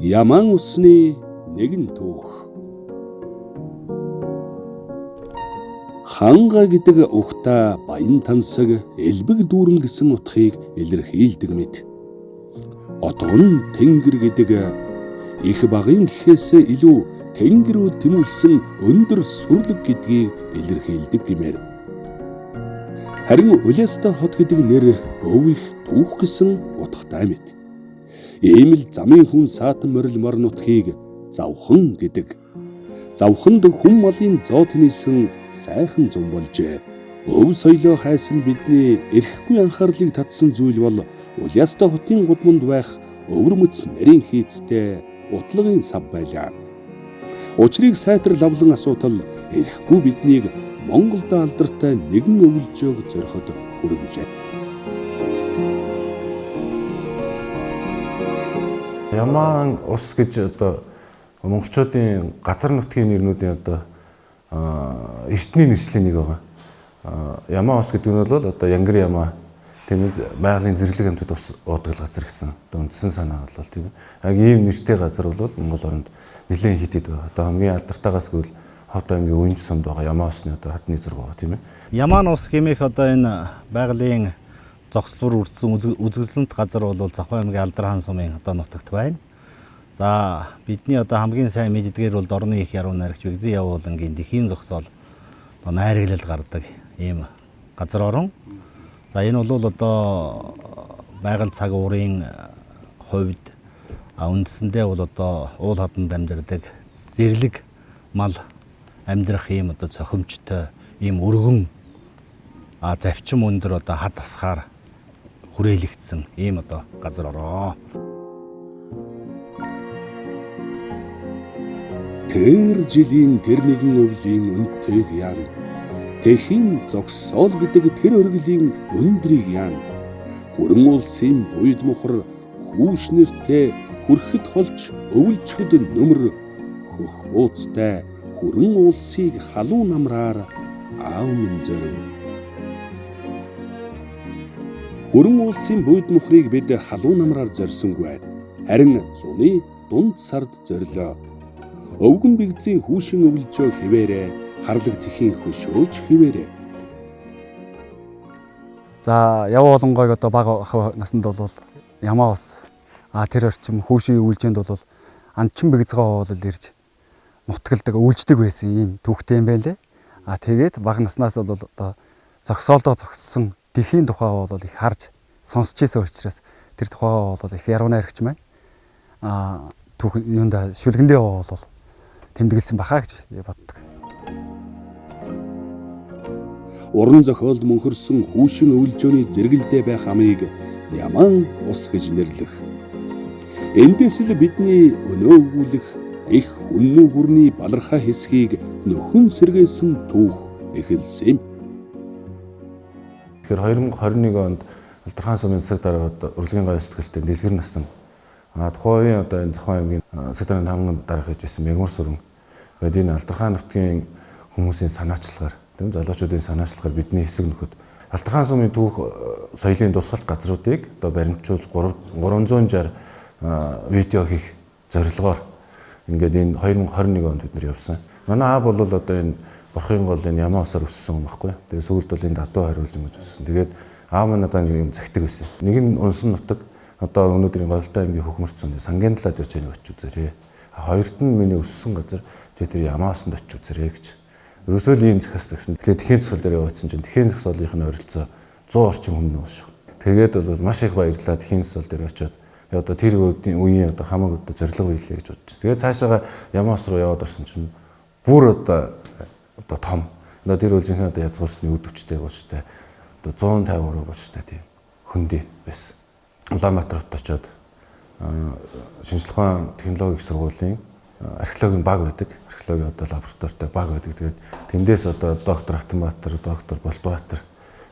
Яман усны нэгэн түүх. Ханга гэдэг ухта баян тансаг элбэг дүүрэн гэсэн утгыг илэрхийлдэг мэт. Отгон тэнгэр гэдэг их багын гэхээс илүү тэнгэрөө тэмүүлсэн өндөр сүрлэг гэдгийг илэрхийлдэг гэмээр. Харин Улаастай хот гэдэг нэр өв их түүх гэсэн утгатай мэт. Ийм л замын хүн саатан морил мор нутгийг завхан гэдэг. Завханд хүн малын зоо тэнийсэн сайхан зам болжээ. Өв соёлоо хайсан бидний эрхгүй анхаарлыг татсан зүйл бол Улаастай хотын гудамд байх өвөрмөц нарийн хийцтэй утлагын сав байлаа. Учрыг сайтар лавлан асуудал эрхгүй биднийг Монголд алдартай нэгэн өвөлжөөг зориход хүргэлээ. Яман ус гэж одоо монголчуудын газар нутгийн нэрнүүдийн одоо эртний нэршлийн нэг байгаа. Яман ус гэдэг нь бол одоо Янгар ямаа тийм ээ байгалийн зэрлэг амьтад ус уудаг газар гэсэн үндсэн санаа бол тийм ээ. Яг ийм нэртэй газар бол Монгол оронд нэлээд хитэд байгаа. Одоо хамгийн алдартай гэвэл Ховд аймгийн Уянж сумд байгаа Яман усны одоо хатны зураг байгаа тийм ээ. Яман ус хэмээх одоо энэ байгалийн зогсвор үрдсэн үзэсгэлэнт газар бол Завхан аймгийн Алдар хаан сумын одоо нутагт байна. За бидний одоо хамгийн сайн мэддгээр бол Дорны их яруу найрагч Вэгзэн явуулангийн Дэхийн зогсоол одоо найраглал гардаг ийм газар орон. За энэ бол одоо байгаль цаг уурын хувьд үндсэндээ бол одоо уул хаданд амьдардаг зэрлэг мал амьдрах ийм одоо цохимжтой ийм өргөн завчим өндөр одоо хад асгаар хүрээлэгдсэн ийм одоо газар ороо. Тэр жилийн тэр нэгэн өвлийн өнтэйг яан. Тэхийн зогсоол гэдэг тэр өргөлийн өндрийг яан. Хүрэн улсын буйд мухар хүүш нэртэй хүрхэд холж өвөлчгөд нөмөр хөх бууцтай хүрэн улсыг халуун намраар аав минь зорив. Хүрэн улсын буйд мухрыг бид халуун намраар зорьсонгүй. Харин зуны дунд сард зорилоо. Өвгөн бигзийн хүүшин өвөлжөө хിവэрэ харлаг тэхийн хөшөөж хിവэрэ. За яв болонгойг одоо бага ах наснд бол Яман ус тэр орчим хүүшийн өвөлжөөнд бол анчин бигзгаа бол ирж нутгалдаг өвөлждөг байсан ийм түүхтэй юм байлээ. Тэгээд бага наснаас бол одоо зогсоолдоо зогссон Дэхийн тухай бол их харж сонсч байсан учраас тэр тухай бол их яруу найрагч маань түүх юунда шүлгэндээ бол тэмдэглэсэн бахаа гэж боддог. Уран зохиолд мөнхөрсөн хүүшин өвөлжөөний зэрэгэлдээ байх амыг Яман ус гэж нэрлэх. Эндээс л бидний өнөө өгүүлэх их үнэн гүрний балархаа хэсгийг нөхөн сэргээсэн түүх эхэлсэн. Тэгэхээр 2021 онд Алдар хаан сумын засаг дарга урлагийн гай сэтгэлтэй дэлгэр настан тухайн одоо энэ Завхан аймгийн засаг дарганы хамгийн дарга хийжсэн Мегмар сүрэн гэдэг энэ Алдар хаан нутгийн хүмүүсийн санаачлагаар тийм залуучуудын санаачлагаар бидний хэсэг нөхөд Алдар хаан сумын түүх соёлын дусгалт газруудыг одоо баримтжуулж 360 видео хийх зорилгоор ингээд энэ 2021 онд бид нар явсан. Манай аав бол одоо энэ Борхын гол энэ Яман усаар өссөн юм баггүй. Тэгээд сүүлд бол энэ датуу хариулж ингэж өссөн. Тэгээд аав маань надад юм захидаг байсан. Нэг нь унсан нутаг одоо өнөөдрийн Говьлтай аймгийн хөхмөрцөн сангийн талаад ирж байгааг очиж үзээрэй. Хоёрт нь миний өссөн газар тэр Яман усанд очиж үзээрэй гэж. Ерөөсөө л ийм захиас тагсан. Тэгэхээр Дэхийн зогсоол дээр явуулсан чинь Дэхийн зогсоолынхын ойролцоо 100 орчим хүн нөөш. Тэгээд бол маш их баярлалаа Дэхийн зогсоол дээр очиод одоо тэр үеийн одоо хамаг одоо зорилго биелээ гэж бодчих. Тэгээд цаашаага Яман ус руу яваад орсон чинь бүр одоо том. Одоо тэр үлжинхэн одоо язгууртны үд өвчтэй болчтой. Одоо 150 болчтой тийм хөндөй байсан. Улаанбаатар хот очиод шинжлэх ухааны технологийн сургуулийн археологийн баг байдаг. Археологийн одоо лабораторитой баг байдаг. Тэгээд тэндээс одоо доктор Хатанбаатар, доктор Болдбаатар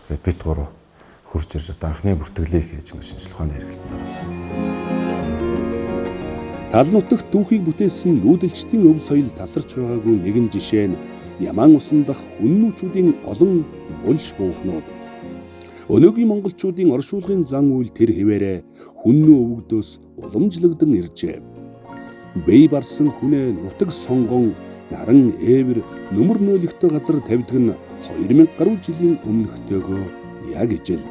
тэгээд бид гурав хурж ирж одоо анхны бүртгэлийг хийж шинжлэх ухааны хэрэглэлд орсон. Тал нутагт түүхийг бүтээсэн нүүдэлчдийн өв соёл тасарч байгаагүй нэгэн жишээ нь Яман усан дах үннүүчүүдийн олон булш буухнууд. Өнөөгийн монголчуудын оршуулгын зан үйл тэр хэвээрээ хүннүү өвгдөөс уламжлагдсан иржээ. бэй барсан хүнээ нутаг сонгон наран эвэр нөмөр нөөлөгтэй газар тавьдаг нь 2000 гаруй жилийн өмнөхтэйгөө яг ижил.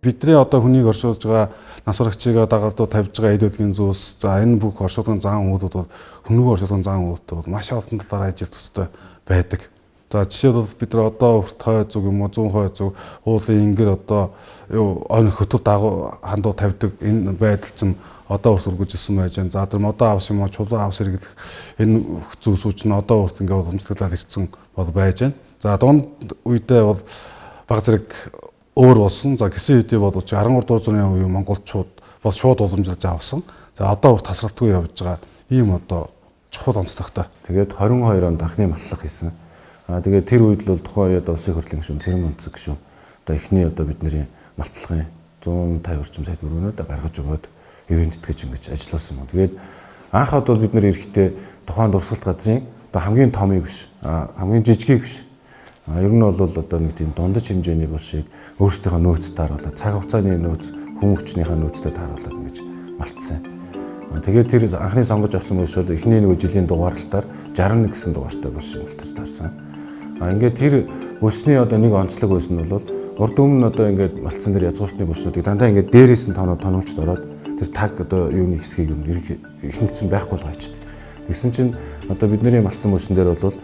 Бидний одоо хүнийг оршуулж байгаа нас барагчийг дагалдуу тавьж байгаа эдүүдгийн зүйлс за энэ бүх оршуулгын зан үйлүүд бол хүннийг оршуулгын зан үйлүүд бол маш олон талаар ажил төстэй байдаг. За жишээлбэл бид нар одоо урт хой зүг юм уу 100 хой зүг уулын ингэр одоо юу он хөтөд дагуу хандуу тавьдаг энэ байдал чинь одоо урт үргэлжилсэн байж байна. За тэр модоо авс юм уу чулуу авс иргэх энэ зүйлсүүд чинь одоо урт ингээд уламжлагдаад ирсэн бол байж байна. За дунд үедээ бол баг зэрэг өөр болсон. За гисэн хэдий бол 13 дугаар зууны үеийн монголчууд бол шууд уламжилж авсан. За одоо урт тасралтгүй явж байгаа ийм одоо чухал онцлогтой. Тэгээд 22 онд анхны матлах хийсэн. Тэгээд тэр үед л бол тухайн үед улсын хурлын гишүүн Цэрэн Өнцөг гишүүн одоо эхний одоо бидний малтлагын 150 орчим сая төгрөгөөр гаргаж өгөөд ивент гэж ингэж ажилласан юм. Тэгээд анх одоо бид нэр эрэхтэй тухайн дурсгалт газрын одоо хамгийн томыг биш, хамгийн жижигийг биш. Ер нь бол одоо нэг тийм дундаж хэмжээний бол шиг өөрсдийнхөө нөөцөд тааруулаад цаг хугацааны нөөц, хүн хүчнийхээ нөөцтэй тааруулаад ингэж малтсан. Тэгээд тэр анхны сонгож авсан биш бол эхний нэг жилийн дугаарлалтаар 61 гэсэн дугаартай бол шиг малтаж таарсан. Ингээд тэр өсний одоо нэг онцлог байсан нь бол урд өмнө одоо ингээд малтсан дээр язгууртны бүснүүдийг дандаа ингээд дээрээс нь тономжд ороод тэр таг одоо юуны хэсгийг юм ихэнх чинь байхгүй болгоочтой. Тэгсэн чинь одоо бидний малтсан бүсн дээр бол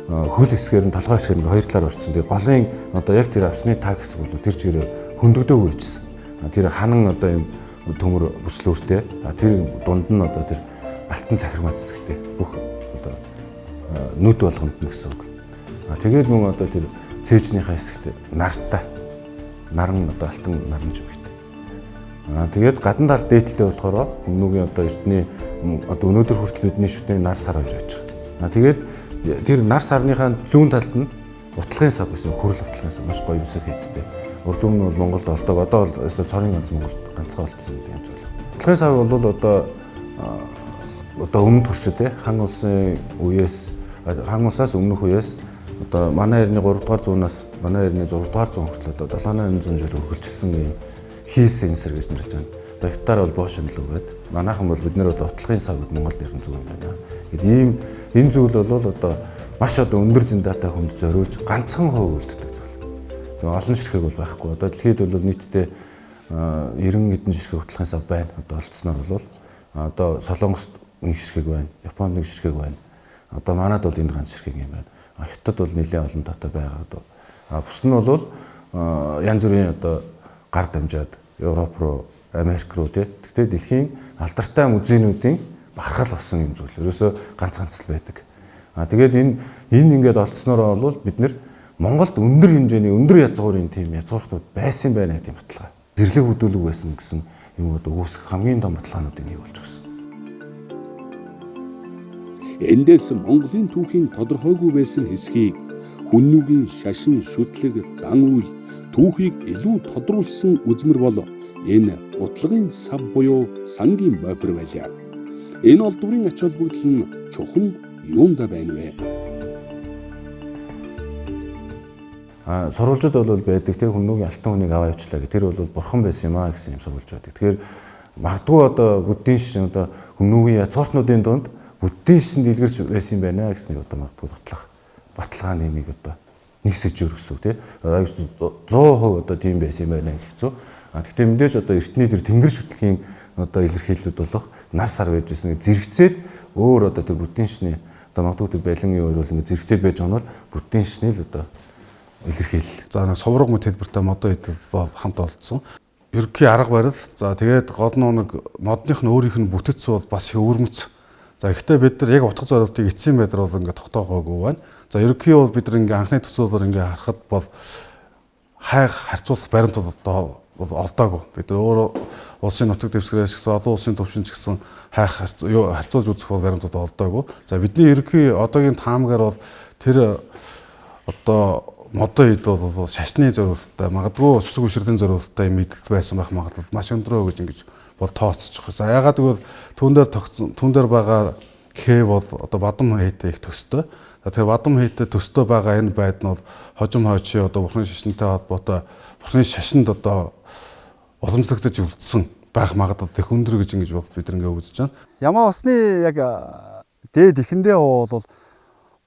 хөл хэсгээр нь толгой хэсгээр нь хоёр талаар орцсон. Тэгээ голын одоо яг тэр авсны таг хэсэг бол тэр чигээр хөндөгдөөгүй байжсэн. Тэр ханан одоо юм төмөр бүслүүртэй. Тэр дунд нь одоо тэр алтан цахирмаа цэцэгтэй бүх одоо нүд болгонд нь гэсэн үг. Тэгээд мөн одоо тэр цээжнийхээ хэсэгт нартай наран одоо алтан наран жимхтэй. Тэгээд гадна талд дээдлээ болохоор өмнөгийн одоо эртний одоо өнөөдөр хүртэл бидний шүтний нар сар хоёр байж байгаа. Тэгээд тэр нар сарныхаа зүүн талд нь утлагын сав гэсэн хөрөл утлагын сав маш гоё юмсыг хийцтэй. Урд өмнө бол Монголд ордог. Одоо бол цорын ганц Монголд ганцхан болтсон юм зүйл. Утлагын сав бол одоо өмнө туршид хан улсын үеэс хан улсаас өмнөх үеэс одоо манай эртний 3 дугаар зуунаас манай эртний 6 дугаар зуун хүртэл одоо 7800 жил үргэлжилсэн юм хийс энсэр гэж нэрлэж байна. Одоо хятаар бол боошинлог гэдэг. Манайхан бол бид нэр бол утлагын сав гэдэг Монгол нэрэн зүг юм байна. Гэт ийм энэ зүйл бол одоо маш одоо өндөр зэндаатай хүнд зориулж ганцхан хувь үлддэг зүйл. Тэгээ олон ширхэг бол байхгүй. Одоо дэлхийд бол нийтдээ 90 хэдэн ширхэг утлагын сав байна. Одоо олдсноор бол одоо Солонгост нэг ширхэг байна. Японд нэг ширхэг байна. Одоо манайд бол энэ ганц ширхэг юм байна. Хятад бол нэлээд олон тоотой байгаа. Бус нь бол янз бүрийн одоо гар дамжаад Европ руу, Америк руу тэгтээ дэлхийн алдартай музейнуудын бахархал болсон юм зүйл. Ерөөсөө ганц л байдаг. Тэгээд энэ ингээд олдснороо бол бид нэр Монголд өндөр хэмжээний өндөр язгуурын тийм язгууртууд байсан байна гэдэг баталгаа. Зэрлэг хөдөлгөг байсан гэсэн юм одоо үүсэх хамгийн том баталгаануудын нэг болж гисэн. Эндээс Монголын түүхийн тодорхойгүй байсан хэсгийг хүннүгийн шашин шүтлэг зан үйл түүхийг илүү тодруулсан үзмэр бол энэ утлагын сав буюу сангийн мопер байлаа. Энэ олдврын ач холбогдол нь чухам юунда байна вэ? Сурвалжууд бол байдаг те хүннүгийн алтан хүнийг аваа явуулчлаа гэх. Тэр бол бурхан байсан юм аа гэсэн юм сурвалж байдаг. Тэгэхээр магадгүй одоо буддийн шин одоо хүннүгийн язгууртнуудын дунд буддийн шин дэлгэрч байсан юм байна гэсэн одоо магадгүй баталгааны нэг одоо нэг сэжээр өсөв тий 100% одоо тийм байсан юм байна гэх зү. Гэхдээ мэдээж одоо эртний тэр тэнгэр шүтлэгийн одоо илэрхийлэлүүд болох нар сар байжсэн зэрэгцээд өөр одоо тэр буддийн шний одоо магадгүй тэр байлангийн өөр бол ингэ зэрэгцээд байж байгаа нь бол буддийн шний л одоо илэрхийлэл. За нэг соврог мөт хэлбэртэй модон идэл бол хамт олдсон. Ерөнхий арга барил. За тэгээд гол нэг модных нь өөрийнх нь бүтэц бол бас их өвөрмөц. За ихтэй бид нар яг утга зорилтыг эцсийн байдлаар бол ингээд тогтоогоогүй байна. За ерөнхий бол бид нар ингээ анхны төсөөлөөр ингээ харахад бол хайх харьцуулах баримтууд одоо бол олдоогүй. Бид нар өөрөө улсын нутаг дэвсгэрээс гэсэн олон улсын төвшинч гэсэн хайх харьцуулж үзэх бол баримтууд олдоогүй. За бидний ерөнхий одоогийн таамагаар бол тэр одоо модон идэл бол шашны зориулалттай магадгүй сүсэг үшрлийн зориулалттай юм идэл байсан байх магадлал маш өндрөө гэж ингэж бол тооцчих. За ягаад гэвэл түүн дээр байгаа хээ бол одоо бадам хейтэй их төстэй. Тэгэхээр бадам хейтэй төстэй байгаа энэ байд нь бол хожим хойчи одоо бурхны шашинтай холбоотой бурхны шашинд одоо уламжлагдаж үлдсэн байх магадлал их өндөр гэж ингэж бол бид ингээ үзэж байна. Ямаа усны яг дээд ихэндээ бол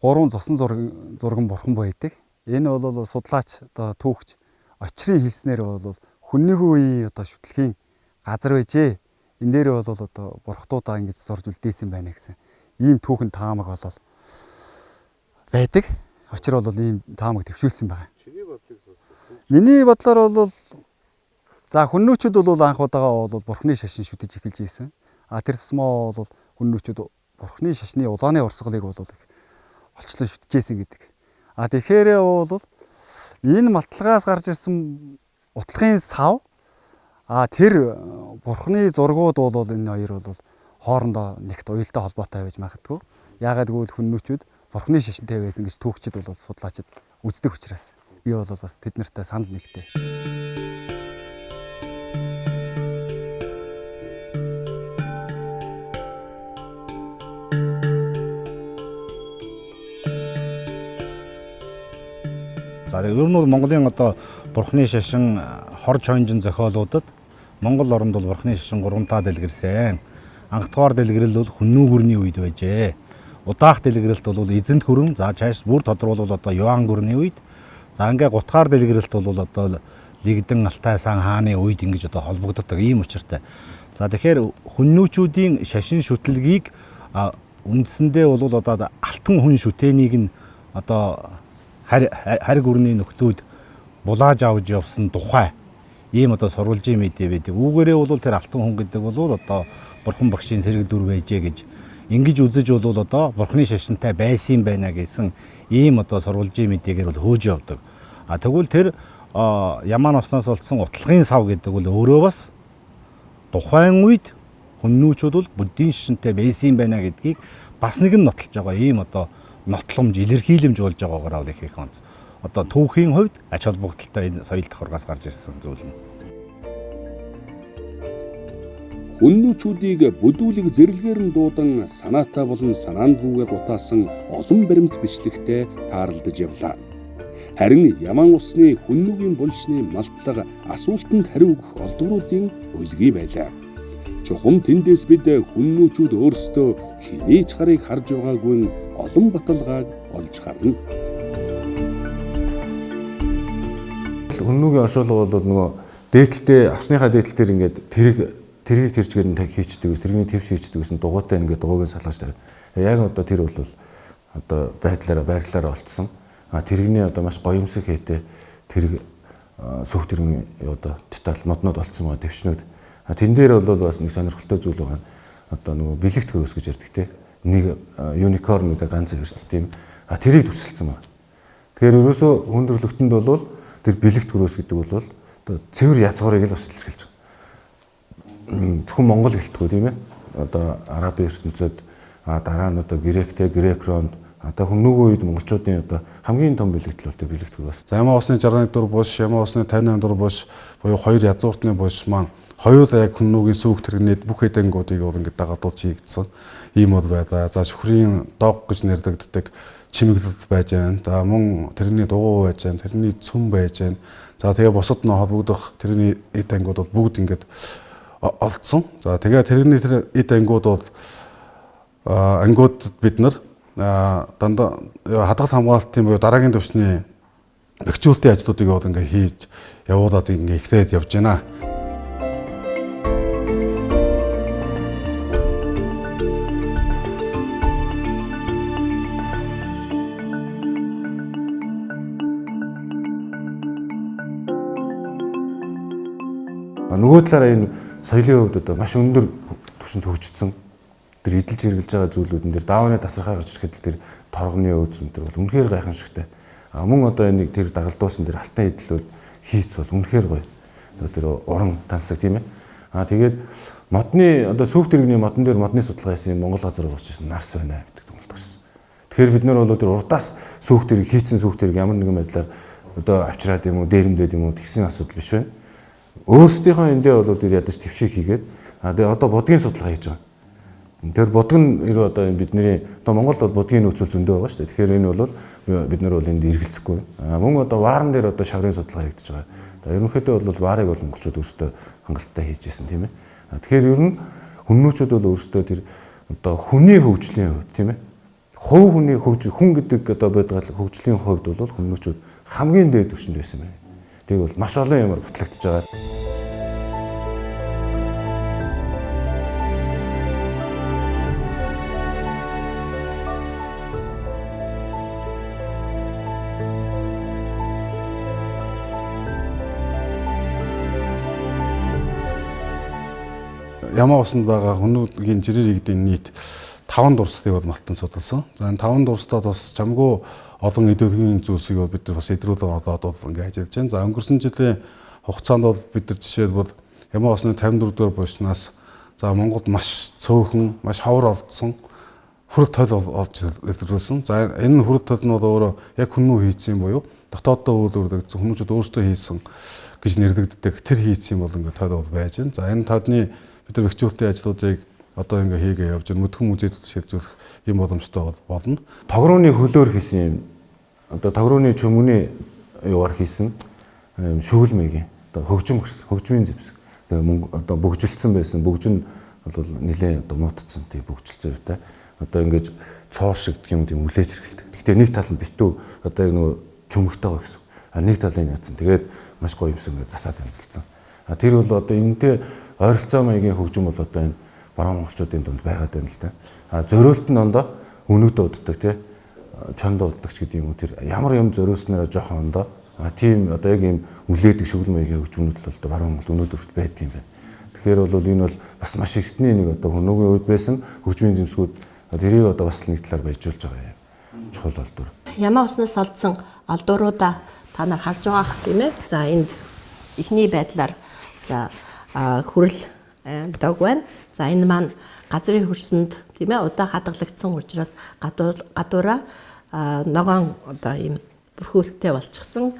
3 цосон зурган бурхан байдаг. Энэ бол судлаач одоо түүхч очрын хэлснээр бол хүннийхүү үеийн одоо шүтлэгийн газар байжээ. Энэ дээр бол одоо бурхтуудаа ингэж зурж үлдээсэн байна гэсэн ийм түүхэн таамаг бол байдаг. Очир бол ийм таамаг төвшүүлсэн байгаа. Миний бодлоор бол за хүннүүчүүд бол анх удаага бол бурхны шашин шүтэж эхэлж ийсэн. Тэр тусмаа бол хүннүүчүүд бурхны шашны улааны урсгалыг бол олчлон шүтжээсэн гэдэг. Тэгэхээр бол энэ малтлагаас гарч ирсэн утлагын сав тэр бурхны зургууд бол энэ хоёр бол хоорондоо нэгт уялдаа холбоотой байж магадгүй. Яагаад гэвэл хүннүүчүүд бурхны шашинтай байсан гэж түүхчид бол судлаачид үздэг учраас би бол бас тэд нартай санал нэгтэй. За ер нь бол Монголын одоо бурхны шашин хорж хонжин зохиолуудад Монгол оронд бол бурхны шашин 3 таа дэлгэрсэн. Анх дугаар дэлгэрэл бол хүннүү гүрний үед байжээ. Удаах дэлгэрэлт бол эзэнт гүрэн, за чааш бүр тодорхойлвол одоо Юан гүрний үед. За ингээ гутгаар дэлгэрэлт бол одоо Лигдэн Алтай сан хааны үед ингэж одоо холбогддог ийм учиртай. За тэгэхээр хүннүүчүүдийн шашин шүтлгийг үндсэндээ бол одоо алтан хүн шүтээнийг нь одоо харь гүрний нөхдүүд булааж авч явсан тухай ийм одоо сурвалжийн мэдээ байдаг. Үүгээрээ бол тэр алтан хүн гэдэг бол одоо бурхан багшийн сэрэг дүр байжээ гэж ингэж үзэж бол одоо бурхны шашинтай байсан байна гэсэн ийм одоо сурвалжийн мэдээгээр бол хөөж явдаг. Тэгвэл тэр Ямаан уснаас олдсон утлагын сав гэдэг бол өөрөө бас тухайн үед хүннүүчүүд бол буддийн шашинтай байсан байна гэдгийг бас нэг нь нотолж байгаа ийм одоо нотломж, илэрхийлэмж болж байгаагаар бол их онц. Одоо түүхийн хувьд ач холбогдолтой энэ соёл давхаргаас гарч ирсэн зүйл нь. Хүннүүчүүдийг бүдүүлэг зэрлэгээр нь дуудан санаатай болон санаандгүйгээр гутаасан олон баримт бичлэгтэй таарлаж явлаа. Харин Ямаан усны хүннүүгийн булшны малтлага асуултанд хариу өгөх олдвруудын үлгий байлаа. Чухам тэндээс бид хүннүүчүүд өөрсдөө хинээч харыг харж байгаагүй олон баталгааг олж харна. Хүннүүгийн оршуулга бол нөгөө дээдлээ авсныхаа дээдл дээр ингээд тэргийг тэрчгээр нь хийчдэг, тэрний твш хийчдэг гэсэн дугуйтай ингээд дугуйг салгаж тавь. Яг одоо тэр бол одоо байрлалаараа олцсон. Тэрэгний одоо маш гоёмсог хийтэй тэрэг сүх тэрэгний одоо деталь моднод олцсон байгаа твшнүүд. Тэн дээр бол бас нэг сонирхолтой зүйл байгаа. Одоо нөгөө бэлэгт хөрөөс гэж ярьдаг те. Нэг юникорн гэдэг ганц ирдэг тийм. Тэрийг төсөлсөн байна. Тэгэхээр ерөөсөө хүндрэлтөнд бол тэр бэлэгт хөрөөс гэдэг бол одоо цэвэр язгуурыг л бас илэрхийлж байгаа. Зөвхөн Монгол гэлтгүй тийм ээ. Одоо Арабын ертөнцид дараа нь одоо гректэй грек ронд одоо хүннүүгийн үед монголчуудын одоо хамгийн том бэлэгдэл бол тэр бэлэгт хөрөөс. За Ямаан усны 61 дур буш, Ямаан усны 58 дур буш буюу хоёр язгууртны буш маань хоёулаа яг хүннүүгийн сүүх тэрэгнээд бүх хэдэнгуудыг бол ингээд дагаад хийгдсэн. Ийм бол байгаа. За шүхрийн дог гэж нэрлэгддэг чимэглэл байж байна. За мөн тэрний дугуй байж байна. Тэрний цүм байж байна. За тэгээ бусад нь холбогдох тэрний эд ангууд бүгд ингээд олдсон. За тэгээ тэрний тэр эд ангууд бол ангуудад бид нар дандаа хадгалт хамгаалтын буюу дараагийн төвчний бэхжүүлэлтийн ажлуудыг бол ингээд хийж явуулаад ингээд ихлээд явж байна. Нөгөө талаараа энэ соёлын хувьд одоо маш өндөр түвшинд хөгжсөн. Тэр эдэлж хэрглэж байгаа зүйлүүдэн дээр даавны тасархаа гарч ирэхэд тэр торгоны өөз өнтер бол үнэхээр гайхамшигтай. Мөн одоо энэ тэр дагалдуулсан тэр алтан эдлүүд хийц бол үнэхээр гоё. Тэр уран тансаг тийм ээ. Тэгээд модны одоо сүүх тэрэгний модон дээр модны судалгаа хийсэн Монгол газар уурч ирсэн нарс байна гэдэг томлт гарсан. Тэгэхээр бид нар бол тэр урдаас сүүх тэрэг хийцэн сүүх тэрэг ямар нэгэн байдлаар одоо авчраад юм уу дээрэмдээд юм уу тэгсэн асуудал биш байна. Өөрсдийнхөө эндээ бол тэр ядаж твшиг хийгээд тэгээ одоо будгийн судалгаа хийж байгаа. Тэр будг нь одоо бидний одоо Монголд бол будгийн нөөцөл зөндөө байгаа шүү дээ. Тэгэхээр энэ бол бид нар бол энд эргэлзэхгүй. Мөн одоо ваарн дээр одоо шаврын судалгаа хийгдэж байгаа. Ерөнхийдөө бол ваарыг бол монголчууд өөрсдөө хангалттай хийж ирсэн тийм ээ. Тэгэхээр ер нь хүннүүчүүд бол өөрсдөө тэр одоо хүний хөгжлийн хувьд тийм ээ. Хувь хүний хүн гэдэг одоо байдаг хөгжлийн хувьд бол хүннүүчүүд хамгийн дээд түвшинд байсан байна. Тэг бол маш олон юмар батлагдж байгаа. Ямаа усанд байгаа хүнүүгийн жирийн иргэдийн нийт 5 дурсдыг бол малтан судалсан. За энэ 5 дурсдад бас чамгүй олон идеологийн зүйлсийг бид нар бас идрүүлэн одоо ингээд ажиллаж байна. За өнгөрсөн жилийн хугацаанд бол бид нар жишээлбэл Ямаа усны 54 дугаар булчнаас за Монголд маш цөөхөн, маш ховор олдсон хүрэл тойл олж илрүүлсэн. За энэ хүрэл тойл нь бол өөрөө яг хүннүү хийцэн буюу дотооддоо үйл үрдэгдсэн хүнүүчүүд өөрсдөө хийсэн гэж нэрлэгддэг тэр хийцэн бол ингээд тойл бол байж байна. За энэ тойлны бид нар бэхжүүлэлтийн ажлуудыг одоо ингээ хийгээ явж байна. Мөдгөн музейд шилжүүлэх юм боломжтой болно. Тогрооны хөлөөр хийсэн юм. Одоо тогрооны чөмгөний юугаар хийсэн шүүлмэгийн одоо хөгжмийн зэвсэг. Тэгээ мөнгө одоо бөгжилсэн байсан. Бөгж нь бол нэлээд одоо муутцсан тий бөгжилсэн үетэй. Одоо ингэж цоор шиг гэх юм тийм үлээж хэргэлдэг. Гэхдээ нэг тал нь битүү одоо яг нөгөө чөмгөртэй байгаа гэсэн. Нэг талын яатсан. Тэгээд маш гоё юмсан ингэ засаад амжилтсан. Тэр бол одоо энэтэй ойролцоо маягийн хөгжим бол одоо энэ баруун монголчуудын дунд байгаад байна л да. Зориулт нь ондоо өнөдөө уддаг тий чондоо уддагч гэдэг юм уу тэр ямар юм зориулснараа жоохон ондоо тийм одоо яг юм үлээдэг шүглэн маягийн хөгжмөнүүд л одоо баруун монгол өнөөдөр хүртэл байд юм байна. Тэгэхээр бол энэ бол бас маш эртний нэг одоо хөнөөгийн үед байсан хөгжмийн зэмсгүүд тэрийг одоо бас нэг талаар баяжуулж байгаа юм. Чухал олдвор. Ямаа уснаас олдсон олдвруудаа та нар харж байгаа тийм ээ. За энд эхний байдлаар за хүрэл дог байна. За энэ маань газрын хөрсөнд тийм ээ удаа хадгалагдсан учраас гадуура ногоон одоо ийм бүрхүүлтэй болчихсон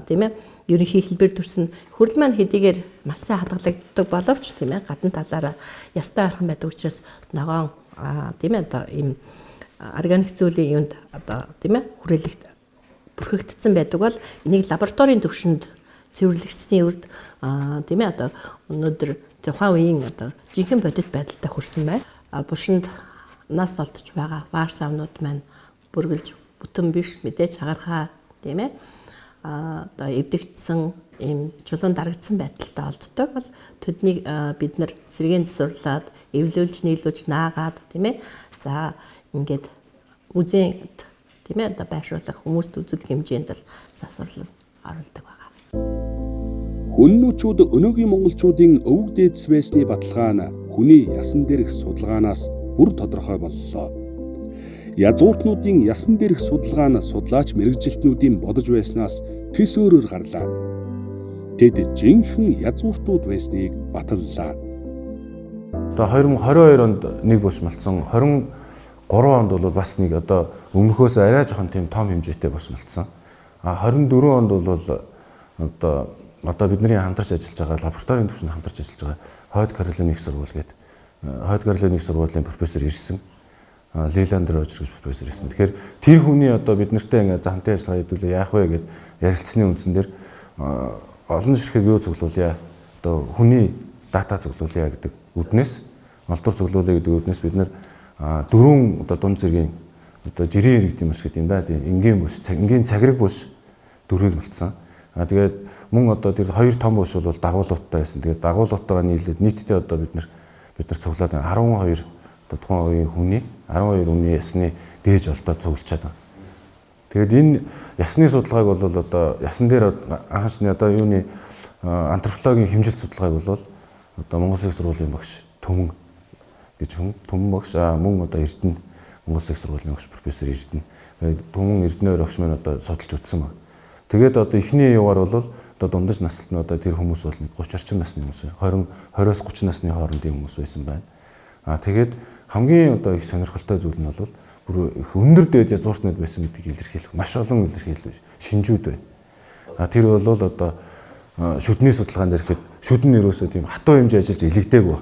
тийм ээ ерөнхий хэлбэр төрсөн хүрэл маань хэдийгээр маш сайн хадгалагддаг боловч тийм ээ гадна талаараа ястай ойрхон байдаг учраас ногоон тийм ээ одоо ийм органик зүйлийн юунд одоо тийм ээ хүрээлэгт бүрхэгдсэн байдаг бол энийг лабораторийн түвшинд цэвэрлэгдсэний үрд тийм ээ одоо өнөөдөр тухайн үеийн одоо жинхэнэ бодит байдалтай хүрсэн байна. Бушинд нас олдож байгаа ваар савнууд маань бүргэлж бүтэн биш мэдээж хагархаа тийм ээ одоо эвдэгдсэн ийм чулуун дарагдсан байдалтай олддог бол тэднийг бид нар сэргээн засварлаад эвлүүлж нийлүүлж наагаад тийм ээ за ингээд музейд тийм ээ одоо байршуулах хүмүүст үзүүлэх хэмжээнд л засварлан оруулдаг байна. Хүннүүчүүд өнөөгийн монголчуудын өвөг дээдс байсны баталгаа нь хүний ясан дээрх судалгаанаас бүр тодорхой боллоо. Язгууртнуудын ясан дээрх судалгаа нь судлаач мэрэгжилтнүүдийн бодож байснаас төсөөрөөр гарлаа. Тэд жинхэнэ язгууртууд байсныг баталлаа. Одоо 2022 онд нэг булш малтсан 23 онд бол бас нэг одоо өмнөхөөс арай жоохон тийм том хэмжээтэй булш малтсан. 24 онд бол одоо бидний хамтарч ажиллаж байгаа лабораторийн түвшинд хамтарч ажиллаж байгаа Хойд Каролины их сургууль гэдэг Хойд Каролины их сургуулийн профессор ирсэн. Лиланд Рожер гэж профессор ирсэн. Тэгэхээр тэр хүний одоо бид нартай ингээд хамтын ажиллагаа хийдүүлээ яах вэ гэд ярилцсны үндсэн дээр олон ширхэг юу цуглуулъя одоо хүний дата цуглуулъя гэдэг үднээс олдвор цуглуулъя гэдэг үднээс бид нар дөрвөн одоо дунд зэргийн одоо жирийн иргэдийн маш гэдэг юм да. Энгийн бүс, энгийн цаграг бүс дөрвийг малтсан. Тэгээд мөн одоо тэр хоёр том бүс бол дагуулуудтай байсан. Тэгээд дагуулуудтайгаа нийлээд нийтдээ одоо бид нар цуглаад 12 одоо тухайн үеийн хүний 12 үнийн ясны дээж олдоод цуглуулчаад байна. Тэгээд энэ ясны судалгааг бол одоо ясан дээр анхны одоо юуны антропологийн хэмжилт судалгааг бол одоо Монгол Улсын сургуулийн багш Төмөн гэж Төмөн багш мөн одоо Эрдэнэ Монгол Улсын сургуулийн багш профессор Эрдэнэ. Төмөн Эрдэнэ багш маань одоо судалж үзсэн байна. Тэгээд одоо эхний югаар бол одоо дундаж наслт нь одоо тэр хүмүүс бол 30 орчим насны хүмүүс 20-20-оос 30 насны хоорондын хүмүүс байсан байна. Тэгээд хамгийн одоо их сонирхолтой зүйл нь бол бүр их өндөр дээд язгууртнууд байсан гэдгийг илэрхийлэх маш олон илэрхийлэл шинжүүд байна. Тэр бол одоо шүдний судалгаан дээр ихэд шүдэн нэрөөсөө тийм хатуу хэмжээ ажиллаж илэгдээгүй.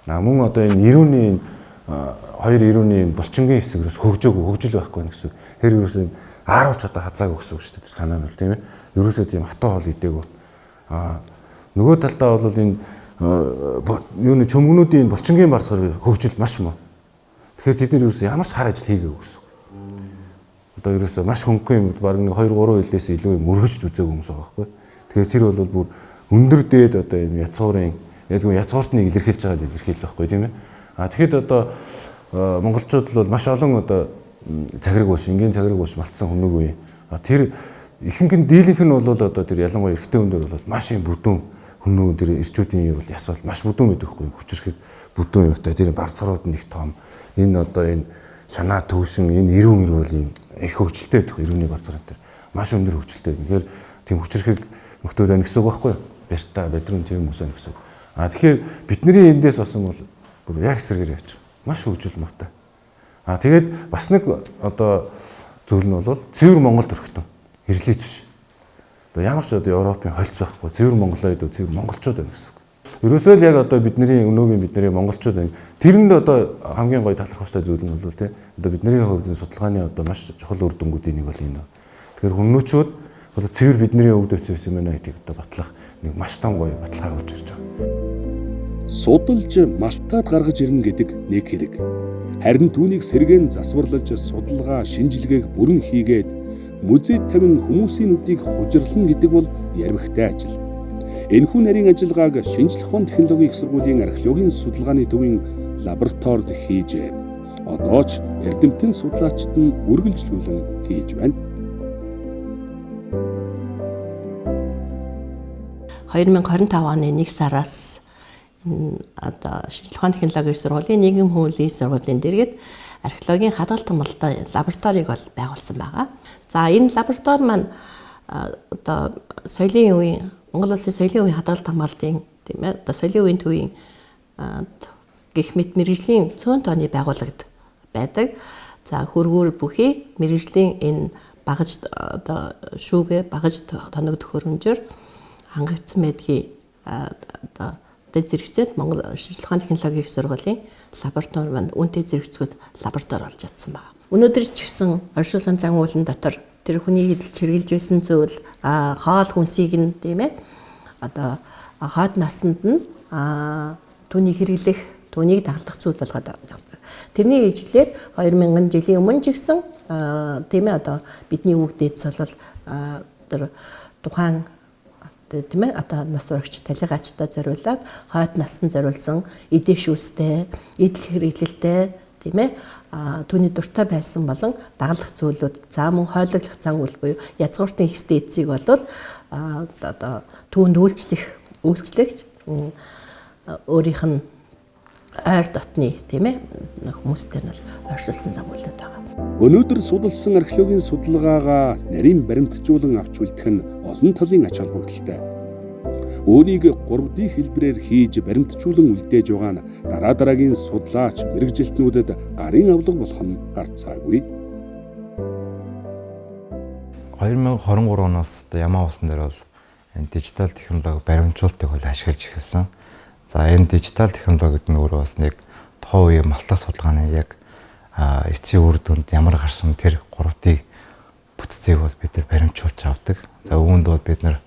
Мөн одоо энэ ирүүний хоёр ирүүний булчингийн хэсгээс хөгжил байхгүй гэсэн. Тэр ерөөсөө 10 ч одоо хазааг өгсөн шүү дээ санаа нь бол тийм ээ. Ерөөсөө тийм хатуу хоол идээгүй. Нөгөө талдаа бол энэ юуны чөмгнүүдийн булчингийн барсгал хөгжил маш муу. Тэгэхээр тэд нэр ерөөсөө ямар ч хар ажил хийгээгүй гэсэн. Одоо ерөөсөө маш хөнгөн юм баг нэг 2-3 жилээс илүү юм өргөжж үзээгүй хүмүүс байгаа байхгүй. Тэгэхээр тэр бол бүр өндөр дээд одоо юм язгуурын ядгүй язгууртныг илэрхийлж байгаа илэрхийлэл байхгүй тийм ээ. Тэгэхэд одоо монголчууд бол маш олон одоо цагираг ууш, энгийн цагираг ууш малтсан хүнэг үе. Тэр ихэнх нь дийлэнх нь бол одоо тэр ялангуяа эрэгтэй хүнээр бол маш юм бүдүүн хүнүү тэр эрчүүдийн бол ясвал маш бүдүүн байдаг байхгүй хүчрэхэд бүдүүн юутай тэр барцгарууд нэг том энэ одоо энэ шанаа төвшин энэ ирүүн бол юм их хөгжилтэй байдаг ирүүний барцгаар тэр маш өндөр хөгжилтэй. Тэгэхээр тийм хүчрэхийг нөхдөөд байна гэсэн үг байхгүй юу? Бэрта бедрүүн тийм хүмүүс байна гэсэн үг. Тэгэхээр бидний эндээс олсон бол яг эсрэгээр явж байгаа. Маш хөгжил муутай. Тэгээд бас нэг одоо зүйл нь бол цэвэр Монгол төрхтөн хэрлийц биш. Одоо ямар ч одоо Европын холц байхгүй цэвэр монголоид цэвэр монголчууд байна гэсэн үг. Ерөөсөө л яг одоо бидний бидний монголчууд байна. Тэрэнд одоо хамгийн гоё талархалтай зүйл нь бол тий одоо бидний хувьд судалгааны одоо маш чухал үр дүнгуудын нэг бол энэ. Тэгэхээр хүмүүчүүд одоо цэвэр бидний өвд өцсөн юм байна гэдгийг одоо батлах нэг маш том гоё баталгаа өгч ирж байгаа. Судалж малтаад гаргаж ирнэ гэдэг нэг хэрэг. Харин түүнийг сэргээн засварлаж судалгаа шинжилгээг бүрэн хийгээд музейд тавин хүмүүсийн нүдийг хужирлана гэдэг бол ярмагтай ажил. Энэхүү нарийн ажиллагааг Шинжлэх ухааны технологийн их сургуулийн археологийн судалгааны төвийн лабораторид хийжээ. Одоо ч эрдэмтэн судлаачид нь үргэлжлүүлэн хийж байна. 2025 оны 1 сараас одоо Шинжлэх ухааны технологийн сургуулийн нийгэм хуулийн сургуулийн дэргэд археологийн хадгалт хамгаалалтын лабораторийг бол байгуулсан байгаа. За энэ лаборатори маань одоо соёлын үеийн Монгол улсын соёлын үеийн хадгалт хамгаалтын тийм ээ одоо соёлын үеийн төвийн гэх мэт мэргэжлийн цөөн тооны байгууллагад байдаг. За хөргүүр бүхий мэргэжлийн энэ багаж одоо шүүгээ багаж тоног төхөөрөмжөөр хангагдсан байдгийг одоо зэрэгцээд Монгол Шинжлэх ухааны технологийн их сургуулийн лаборатори маань үнэтэй зэрэгцгүүд лаборатори болж чадсан байна. Өнөөдөр ч гэсэн оршуулгын зан уулан дотор тэр хүний эдэлж хэрэгжилж байсан зүйл хоол хүнсийг нь тийм ээ одоо хойд насанд нь түүнийг хэрэглэх түүнийг дагалдах зүйл болгоод байгаа. Тэрний ижлэр 2000 жилийн өмнө ч гэсэн тийм ээ одоо бидний үг дээдс бол тэр тухайн тийм ээ одоо нас урагч талигаачдаа зориулаад хойд насанд зориулсан эдээ шүүстэй, эдэл хэрэглэлтэй тийм ээ түүний дуртай байсан болон дагалдах зүйлүүд за мөн хойлоглох зан үйл буюу язгууртын хэстэй эцсийг бол одоо түүнд үйлчлэгч өөрийнх нь ойр дотны тийм ээ хүмүүстэй нь бол ойршуулсан зам үйлүүд байгаа. Өнөөдөр судалсан археологийн судалгаагаа нарийн баримтжуулан авч үлдэх нь олон талын ач холбогдолтой. Өөрийг 3D хэлбэрээр хийж баримтжуулан үлдээж байгаа нь дараа дараагийн судлаач мэрэгжилтнүүдэд гарын авлага болох нь гарцаагүй. 2023 оноос Ямаа усан дээр бол энэ дижитал технологи баримтжуулалтыг бол ашиглаж эхэлсэн. За энэ дижитал технологид нь өөрөө бас нэг тухайн үеийн малтах судалгааны яг эцсийн үр дүнд ямар гарсан тэр 3D бүтцийг бол бид нар баримтжуулж авдаг. За үүнд бол бид нар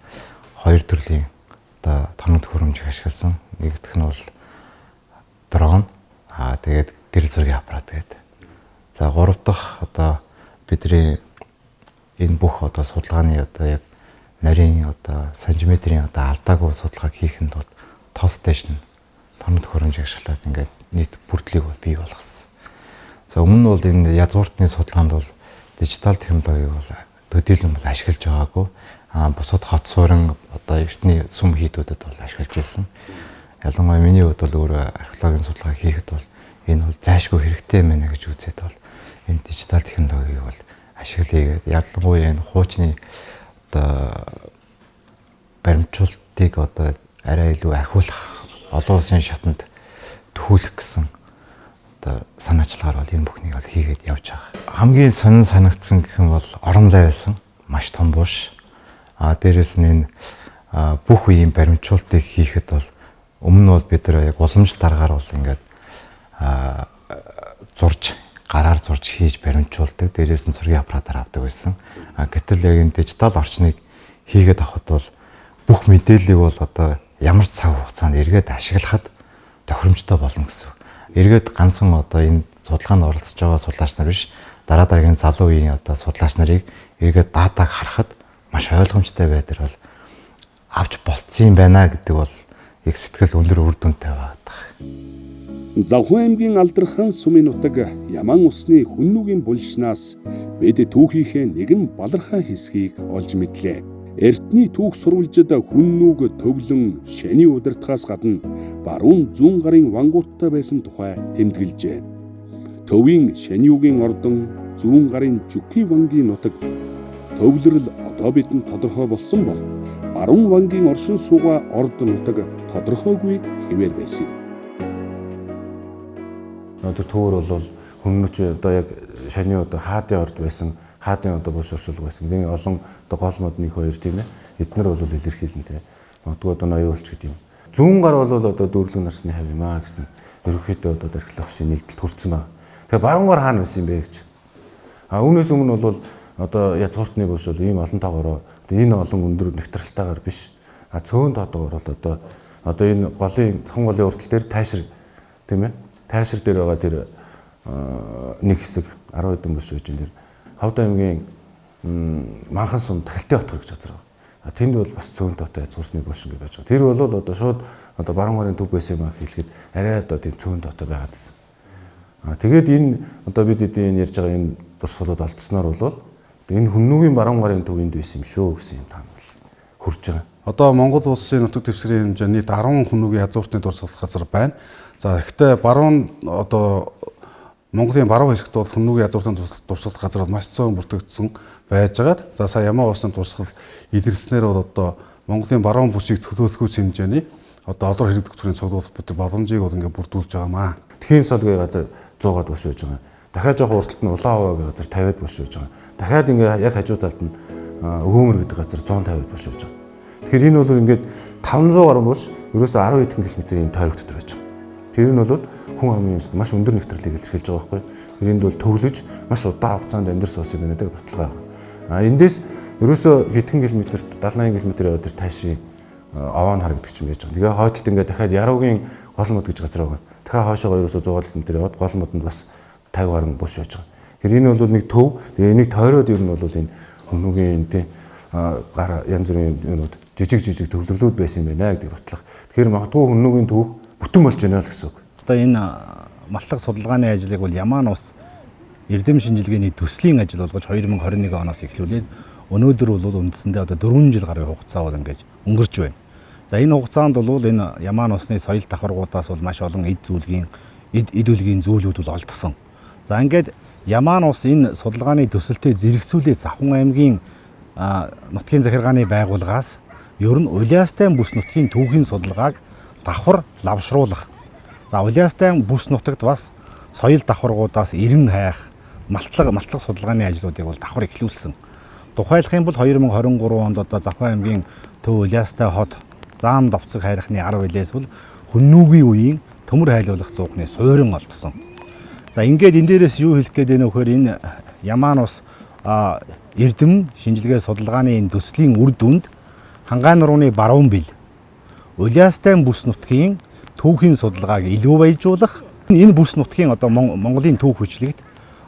хоёр төрлийн одоо тоног төхөөрөмжийг ашигласан. Нэгдүгээр нь бол дрон, тэгээд гэрэл зургийн аппарат гэдэг. За гурав дахь одоо бидний энэ бүх одоо судалгааны одоо яг нарийн одоо сантиметрийн одоо алдаагүй судалгааг хийхэд бол тос стэйшн тоног төхөөрөмжийг ашиглаад ингээд нийт бүрдлийг бол бий болгосон. За өмнө нь бол энэ язгууртны судалгаанд бол дижитал технологиг бол төдийлөн бол ашиглаж байгаагүй. Бусад хот суурин одоо эртний сүм хийдүүдэд бол ашиглаж ирсэн. Ялангуяа миний хувьд бол өөрөө археологийн судалгаа хийхэд бол энэ бол зайлшгүй хэрэгтэй юм байна гэж үзээд бол энэ дижитал технологиг бол ашиглая гэдэг. Ялангуяа энэ хуучны одоо баримтжуулалтыг одоо арай илүү ахиулах олон улсын шатанд төхүүлэх гэсэн одоо санаачлагаар бол энэ бүхнийг бол хийгээд явж байгаа. Хамгийн сонин санагдсан гэх юм бол орон зай байсан. Маш том буш. Дээрээс нь энэ бүх үеийн баримтжуулалтыг хийхэд бол өмнө нь бол бид нар яг уламжлалт дараагаар бол ингээд гараар зурж хийж баримтжуулдаг. Дээрээс нь зургийн аппаратаар авдаг байсан. Гэтэл яг энэ дижитал орчныг хийгээд авахд бол бүх мэдээллийг бол одоо ямар цаг хугацаанд эргээд ашиглахад тохиромжтой болно гэсэн үг. Эргээд ганцхан одоо энэ судалгаанд оролцож байгаа судлаач нар биш, дараа дараагийн залуу үеийн одоо судлаач нарыг эргээд датаг харахад маш ойлгомжтой байдлаар бол авч болцсон юм байна гэдэг бол их сэтгэл өндөр үр дүнтэй байдаг. Завхан аймгийн Алдархан сумын нутаг Яман усны хүннүүгийн булшнаас бид түүхийнхээ нэгэн балархаа хэсгийг олж мэдлээ. Эртний түүх сурвалжид хүннүүг төвлөн шэний удирдахаас гадна баруун зүүн гарын вангууттай байсан тухай тэмдэглэжээ. Төвийн шэниугийн ордон зүүн гарын Жүки вангийн нутаг төвлөрөл одоо бидэнд тодорхой болсон бол баруун вангийн оршин суугаа ордон нутаг тодорхойгүй хэвээр байсан. Тэр төвөр бол хүннүүч одоо яг шаны одоо хаадын орд байсан, хаадын одоо булш оршуулга байсан. Тэгээ олон одоо гол мод нэг хоёр тийм ээ. Эднэр бол илэрхийлэн тийм. Магадгүй одоо ноёолч гэдэг юм. Зүүн гар бол одоо дүүрлэг нарсны хав юм аа гэсэн. Ерөнхийдөө одоо дархлах усын нэгдэлд хүрсэн байна. Тэгээ баруун гар хаана байсан юм бэ гэж. Үүнээс өмнө бол одоо язгууртны булш бол ийм олон тоогоороо энэ олон өндөр нэгтрэлтайгаар биш. Цөөн тоогоор бол одоо энэ голын цахан голын уртал дээр тайшир тийм ээ. Тайшир дээр байгаа тэр нэг хэсэг 10 хэдэн бүс шүүжин дээр Ховд аймгийн Манхан сум Тахилтын хот гэж газар байна. Тэнд бол бас цөөн тоотой язгууртны бүс ингэ байж байгаа. Тэр бол одоо шууд одоо баруун гарын төв байсан юм хэлэхэд арай одоо тийм цөөн тоотой байгаад байна. Тэгээд энэ одоо бид эдийн ярьж байгаа энэ дурсгалууд олдсноор бол энэ хүннүүгийн баруун гарын төвөнд байсан юм шүү гэсэн юм таамаг хурж байгаа. Одоо Монгол улсын нутаг дэвсгэрийн хэмжээ нийт 10 хүнүүгийн язгууртны дурсгалах газар байна. За гэхдээ баруун одоо Монголын баруун хэсэгт бол хүннүүгийн язгууртны дурсгалах газар бол маш цөөн бүртгэгдсэн байжгаад за сая Ямаа усны дурсгал илэрснээр бол одоо Монголын баруун бүсийг төлөөлөхүйс хэмжээний одоо олор хэрэгдэх төрлийн цуглуулах боломжийг бол ингээд бүрдүүлж байгаамаа. Тхийн содгийн газар 100-аад бүс шүүж байгаа. Дахиад жоох урталт нь Улаанхаваагийн газар 50-аад бүс шүүж байгаа. Дахиад ингээд яг хажуу талд нь Өвөөмөр гэдэг газар 150-аад бүс шүүж байгаа. Тэгэхээр энэ бол ингээд 500 гаруй бүс ерөөсөө 10 хэдэн километрийн тойрог дотор байж байгаа. Тэр нь бол хүн амын юмс маш өндөр нэвтрэлийг илэрхийлж байгаа байхгүй. Тэрэнд бол төвлөж маш удаан хугацаанд амьдарсан ус юм байна гэдэг баталгаа байна. Эндээс ерөөсөө хэдхэн километрт 70 км яваад тэр тайшийн овоо нар гэдэг чинь байж байгаа. Тэгээ хойдолд ингээд дахиад Яруугийн гол мод гэж газар байгаа. Дахиад хоошоогоо ерөөсөө 100 км яваад гол модонд бас 50 гаруй бус байж байгаа. Тэгэхээр энэ бол нэг төв. Тэгээ энийг тойроод ер нь бол энэ хүнүүгийн тийм гар янз бүрийн юмуд жижиг төвлөрлүүд байсан юм байна гэдэг батлах. Тэгэхээр магадгүй хүнүүгийн төв бүтэн болж байна л гэсэн үг. Одоо энэ малтлах судалгааны ажлыг бол Ямаан ус эрдэм шинжилгээний төслийн ажил болгож 2021 оноос эхлүүлээд өнөөдөр бол үндсэндээ одоо 4 жил гаруй хугацаа бол ингэж өнгөрч байна. За энэ хугацаанд бол энэ Ямаан усны соёл давхаргуудаас бол маш олон эд үлгийн зүйлүүд бол олдсон. За ингээд Ямаан ус энэ судалгааны төсөлтөд зэрэгцүүлээд Завхан аймгийн нутгийн захиргааны байгууллагаас ер нь Улиастай бүс нутгийн түүхийн судалгааг давхар лавшруулах. За Улиастай бүс нутагт бас соёл давхаргуудаас эрен хайх, малтлах судалгааны ажлуудыг бол давхар эхлүүлсэн. Тухайлах юм бол 2023 онд одоо Завхан аймгийн төв Улиастай хот заам довцог хайрхны 10 илээс бол хүннүүгийн үеийн төмөр хайлуулах зуухны суурин олдсон. За ингээд энэ дээрээс юу хэлэх гээд байна вэ гэхээр энэ Ямаан ус эрдэм шинжилгээ судалгааны энэ төслийн үр дүнд Хангаан нурууны баруун бил Улиастай бүс нутгийн түүхийн судалгааг илүү баяжуулах, энэ бүс нутгийн одоо Монголын түүх хүчлэгт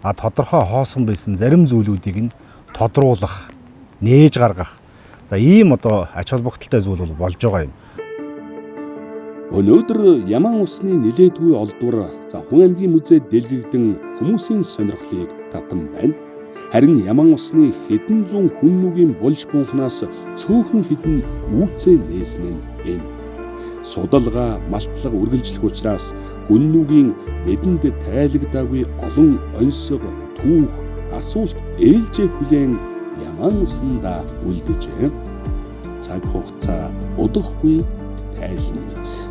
тодорхой хоосон байсан зарим зүйлүүдийг нь тодруулах, нээж гаргах. За ийм одоо ач холбогдолтой зүйл бол болж байгаа юм. Өнөөдөр Ямаан усны нэлээдгүй олдвор Завхан аймгийн музейд дэлгэгдэн хүмүүсийн сонирхлыг татан байна. Харин Ямаан усны хэдэн зуун хүннүүгийн булш бунхнаас цөөхөн хэдэн үүцээ нээсэн нь энэ. Судалгаа малтлага үргэлжлэх учраас хүннүүгийн бидэнд тайлагдаагүй олон оньсог, түүх, асуулт ээлжээ хүлээн Ямаан усандаа үлдэжээ. Цаг хугацаа удахгүй тайлна биз.